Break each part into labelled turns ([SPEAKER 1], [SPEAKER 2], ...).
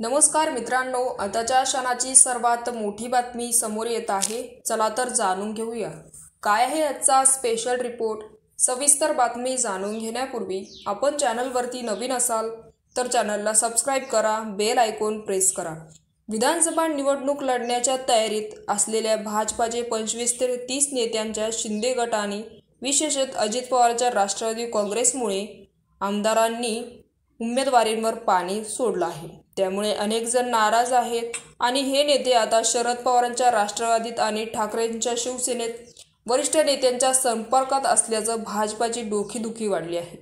[SPEAKER 1] नमस्कार मित्रांनो, आताच्या क्षणाची सर्वात मोठी बातमी समोर येत आहे। चला तर जाणून घेऊया काय आहे आजचा स्पेशल रिपोर्ट। सविस्तर बातमी जाणून घेण्यापूर्वी आपण चॅनलवरती नवीन असाल तर चॅनलला सबस्क्राइब करा, बेल आयकॉन प्रेस करा। विधानसभा निवडणूक लढण्याच्या तयारीत असलेल्या भाजपाचे 25 ते 30 नेत्यांच्या शिंदे गटाने विशेषतः अजित पवारच्या राष्ट्रवादी काँग्रेसमुळे आमदारांनी उमेदवारींवर पाणी सोडलं आहे। त्यामुळे अनेक जण नाराज आहेत आणि हे नेते आता शरद पवारांच्या राष्ट्रवादीत आणि ठाकरेंच्या शिवसेनेत वरिष्ठ नेत्यांच्या संपर्कात असल्याचं भाजपाची डोकेदुखी वाढली आहे।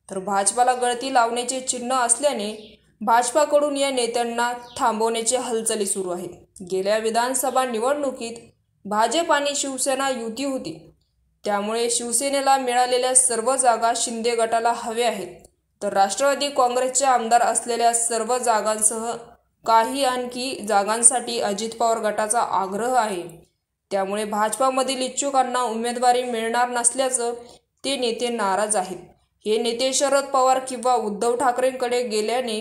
[SPEAKER 1] तर भाजपाला गळती लावण्याचे चिन्ह असल्याने भाजपाकडून या नेत्यांना थांबवण्याची हालचाली सुरू आहेत। गेल्या विधानसभा निवडणुकीत भाजप आणि शिवसेना युती होती, त्यामुळे शिवसेनेला मिळालेल्या सर्व जागा शिंदे गटाला हव्या आहेत, तर राष्ट्रवादी काँग्रेसचे आमदार असलेल्या सर्व जागांसह काही आणखी जागांसाठी अजित पवार गटाचा आग्रह आहे। त्यामुळे भाजपामधील इच्छुकांना उमेदवारी मिळणार नसल्याचं ते नेते नाराज आहेत। हे नेते शरद पवार किंवा उद्धव ठाकरेंकडे गेल्याने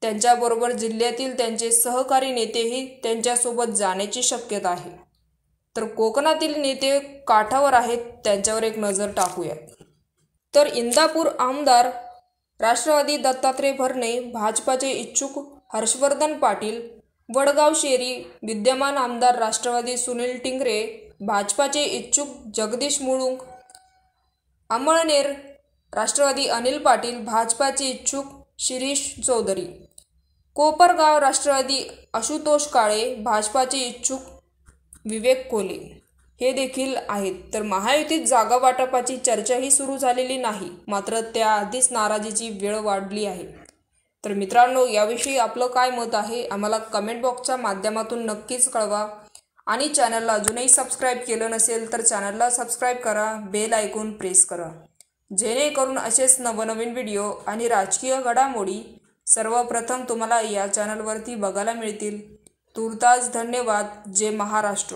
[SPEAKER 1] त्यांच्याबरोबर जिल्ह्यातील त्यांचे सहकारी नेतेही त्यांच्यासोबत जाण्याची शक्यता आहे। तर कोकणातील नेते काठावर आहेत, त्यांच्यावर एक नजर टाकूया। तर इंदापूर आमदार राष्ट्रवादी दत्तात्रय भरणे, भाजपाचे इच्छुक हर्षवर्धन पाटील, वडगाव शेरी विद्यमान आमदार राष्ट्रवादी सुनील टिंगरे, भाजपाचे इच्छुक जगदीश मुळूक, अमळनेर राष्ट्रवादी अनिल पाटील, भाजपाचे इच्छुक शिरीष चौधरी, कोपरगाव राष्ट्रवादी आशुतोष काळे, भाजपाचे इच्छुक विवेक कोले हे देखील आहेत। तर महायुतीत जागा वाटपाची चर्चाही सुरू झालेली नाही, मात्र त्याआधीच नाराजीची वेळ वाढली आहे। तर मित्रांनो, याविषयी आपलं काय मत आहे आम्हाला कमेंट बॉक्सच्या माध्यमातून नक्कीच कळवा आणि चॅनलला अजूनही सबस्क्राइब केलं नसेल तर चॅनलला सबस्क्राइब करा, बेल आयकॉन प्रेस करा, जेणेकरून असेच नवनवीन व्हिडिओ आणि राजकीय घडामोडी सर्वप्रथम तुम्हाला या चॅनलवरती बघायला मिळतील। तूर्तास धन्यवाद। जय महाराष्ट्र।